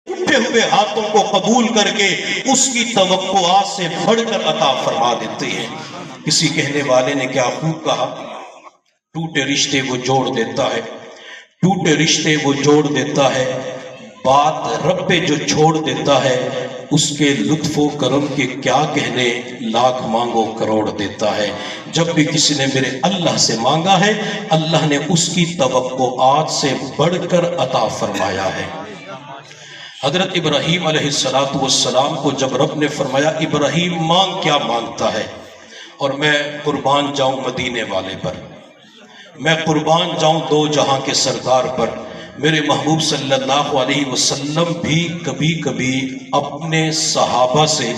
اٹھے ہوئے ہاتھوں کو قبول کر کے اس کی توقعات سے بڑھ کر عطا فرما دیتے ہیں۔ کسی کہنے والے نے کیا خوب کہا، ٹوٹے رشتے وہ جوڑ دیتا ہے، ٹوٹے رشتے وہ جوڑ دیتا ہے، بات رب پہ جو چھوڑ دیتا ہے اس کے لطف و کرم کے کیا کہنے، لاکھ مانگو کروڑ دیتا ہے۔ جب بھی کسی نے میرے اللہ سے مانگا ہے، اللہ نے اس کی توقعات سے بڑھ کر عطا فرمایا ہے۔ حضرت ابراہیم علیہ السلام کو جب رب نے فرمایا ابراہیم مانگ، کیا مانگتا ہے، اور میں قربان جاؤں مدینے والے پر، میں قربان جاؤں دو جہاں کے سردار پر، میرے محبوب صلی اللہ علیہ وسلم بھی کبھی کبھی اپنے صحابہ سے،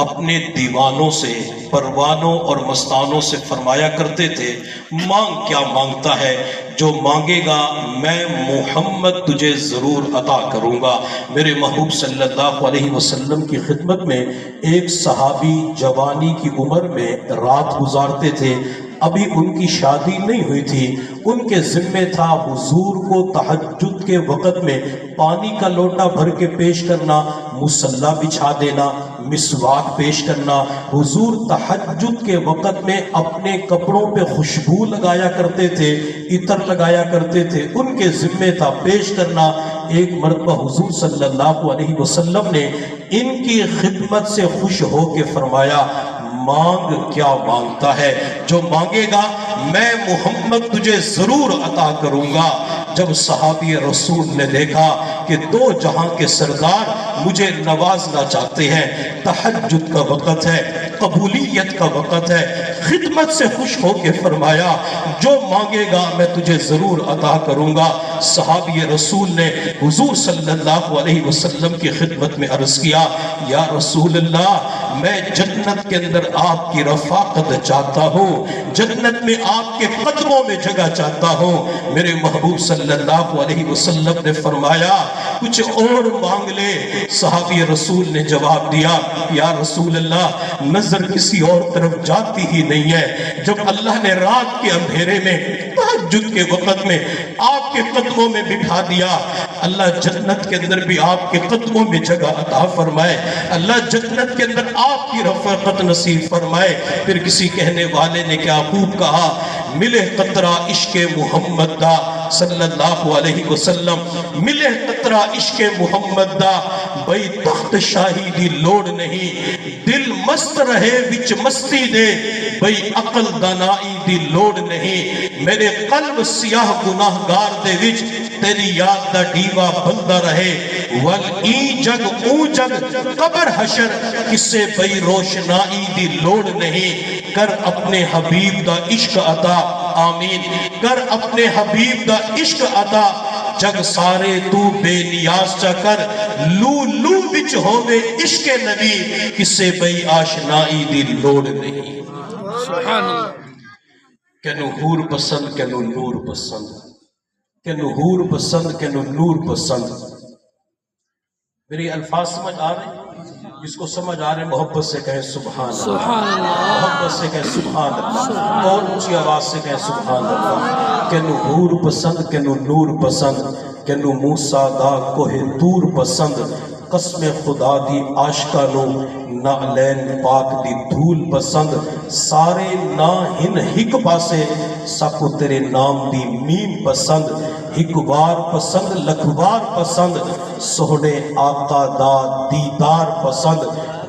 اپنے دیوانوں سے، پروانوں اور مستانوں سے فرمایا کرتے تھے مانگ، کیا مانگتا ہے، جو مانگے گا میں محمد تجھے ضرور عطا کروں گا۔ میرے محبوب صلی اللہ علیہ وسلم کی خدمت میں ایک صحابی جوانی کی عمر میں رات گزارتے تھے، ابھی ان کی شادی نہیں ہوئی تھی، ان کے ذمہ تھا حضور کو تہجد کے وقت میں پانی کا لوٹا بھر کے پیش کرنا، مصلی بچھا دینا، مسواک پیش کرنا۔ حضور تہجد کے وقت میں اپنے کپڑوں پہ خوشبو لگایا کرتے تھے، عطر لگایا کرتے تھے، ان کے ذمہ تھا پیش کرنا۔ ایک مرتبہ حضور صلی اللہ علیہ وسلم نے ان کی خدمت سے خوش ہو کے فرمایا مانگ، کیا مانگتا ہے، جو مانگے گا میں محمد تجھے ضرور عطا کروں گا۔ جب صحابی رسول نے دیکھا کہ دو جہاں کے سردار مجھے نوازنا چاہتے ہیں، تہجد کا وقت ہے، قبولیت کا وقت ہے، خدمت سے خوش ہو کے فرمایا جو مانگے گا میں تجھے ضرور عطا کروں گا۔ صحابی رسول نے حضور صلی اللہ علیہ وسلم کی خدمت میں عرض کیا یا رسول اللہ، میں جنت کے اندر آپ کی رفاقت چاہتا ہوں، جنت میں آپ کے قدموں میں جگہ چاہتا ہوں۔ میرے محبوب صلی اللہ علیہ وسلم نے فرمایا کچھ اور مانگ لے۔ صحابی رسول نے جواب دیا یا رسول اللہ، نظر کسی اور طرف جاتی ہی نہیں ہے۔ جب اللہ نے رات کے اندھیرے میں تہجد کے وقت میں آپ کے قدموں میں بٹھا دیا، اللہ جنت کے اندر بھی آپ کے قدموں میں جگہ عطا فرمائے، اللہ جنت کے اندر آپ کی رفاقت نصیب فرمائے۔ پھر کسی کہنے والے نے کیا خوب کہا، ملے قطرہ عشق محمد دا صلی اللہ علیہ وسلم، ملے قطرہ عشق محمد دا، بھئی تخت شاہی دی لوڑ نہیں، دل مست رہے وچ مستی دے، بھئی عقل دانائی دی لوڑ نہیں، میرے قلب سیاہ گناہگار دے وچ تیری یاد دا ڈیوا بندہ رہے، ول ای جگ او جگ قبر حشر کسے بھئی روشنائی دی لوڑ نہیں، کر اپنے حبیب دا عشق عطا، آمین، کر اپنے حبیب دا عشق عطا، جگ سارے تو بے نیاز چا کر، لو لو بچ ہووے عشق نبی کسے بھئی آشنائی دی لوڑ نہیں۔ سبحان اللہ۔ کینو حور پسند، کینو نور پسند، کینو حور پسند، کینو نور پسند۔ میری الفاظ سمجھ آ رہے ہیں؟ جس کو سمجھ آ رہے ہیں محبت سے کہیں سبحان اللہ، محبت سے کہیں سبحان اللہ، اور اونچی آواز سے کہیں سبحان اللہ۔ کینو حور پسند، کینو نور پسند، کینو موسیٰ دا کوہ طور پسند، قسم خدا دی عاشقہ نو نعلین پاک دی دھول پسند، سارے نا ہن ہک پاسے ساکو تیرے نام دی میم پسند، ہک بار پسند لکھ بار پسند، سوہنے آقا دا دیدار پسند،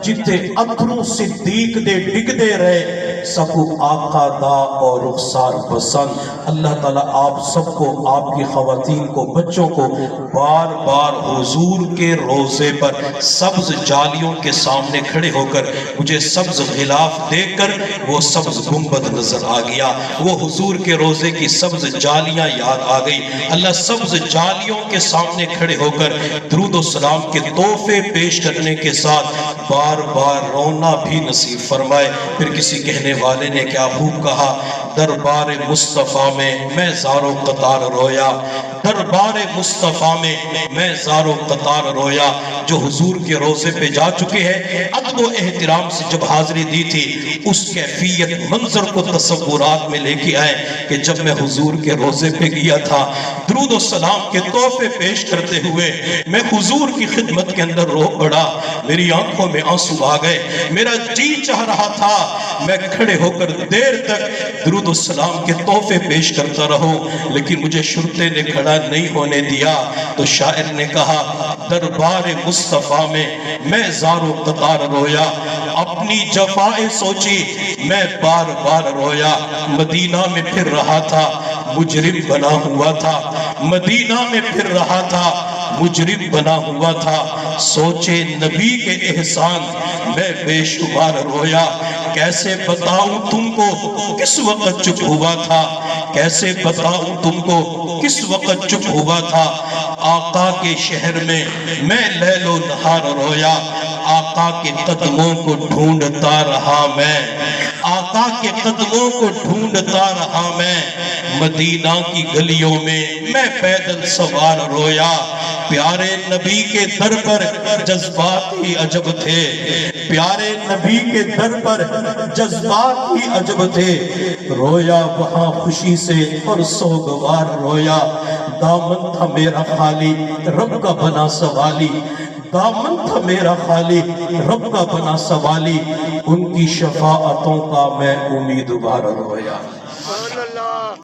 جتے اتھروں صدیق دے ڈگ دے رہے سکو آقا دا اور رخسار پسند۔ اللہ تعالیٰ آپ سب کو، آپ کی خواتین کو، بچوں کو بار بار حضور کے روزے پر سبز جالیوں کے سامنے کھڑے ہو کر مجھے سبز غلاف دیکھ کر وہ سبز گنبد نظر آ گیا، وہ حضور کے روزے کی سبز جالیاں یاد آ گئی۔ اللہ سبز جالیوں کے سامنے کھڑے ہو کر درود و سلام کے تحفے پیش کرنے کے ساتھ بار بار رونا بھی نصیب فرمائے۔ پھر کسی کہنے والے نے کیا خوب کہا، دربار مصطفیٰ میں میں زارو قطار رویا، دربار مصطفیٰ میں میں زارو قطار رویا، جو حضور کے روزے پہ جا چکے ہیں، ادب و احترام سے جب حاضری دی تھی، اس کیفیت منظر کو تصورات میں لے کے آئے کہ جب میں حضور کے روزے پہ گیا تھا، درود و سلام کے تحفے پیش کرتے ہوئے میں حضور کی خدمت کے اندر رو پڑا، میری آنکھوں میں آنسو آ گئے، میرا جی چاہ رہا تھا میں کھڑے ہو کر دیر تک درود و سلام کے تحفے پیش کرتا رہوں، لیکن مجھے شرطے نے کھڑا نہیں ہونے دیا۔ تو شاعر نے کہا دربار مصطفیٰ میں زار و قطار رویا، اپنی جفائیں سوچی میں بار بار رویا، مدینہ میں پھر رہا تھا مجرم بنا ہوا تھا، مدینہ میں پھر رہا تھا مجرم بنا ہوا تھا، سوچے نبی کے احسان میں بے شمار رویا، کیسے بتاؤں تم کو کس وقت چپ ہوا تھا، کیسے بتاؤں تم کو کس وقت چپ ہوا تھا، آقا کے شہر میں لیل و نہار رویا، آقا کے قدموں کو ڈھونڈتا رہا میں، آقا کے قدموں کو ڈھونڈتا رہا میں، مدینہ کی گلیوں میں پیدل سوار رویا، پیارے نبی کے در پر جذبات ہی عجب تھے، پیارے نبی کے در پر جذبات ہی عجب تھے، رویا وہاں خوشی سے اور سوگوار رویا، دامن تھا میرا خالی رب کا بنا سوالی، دامن تھا میرا خالی رب کا بنا سوالی، ان کی شفاعتوں کا میں امیدوار رویا۔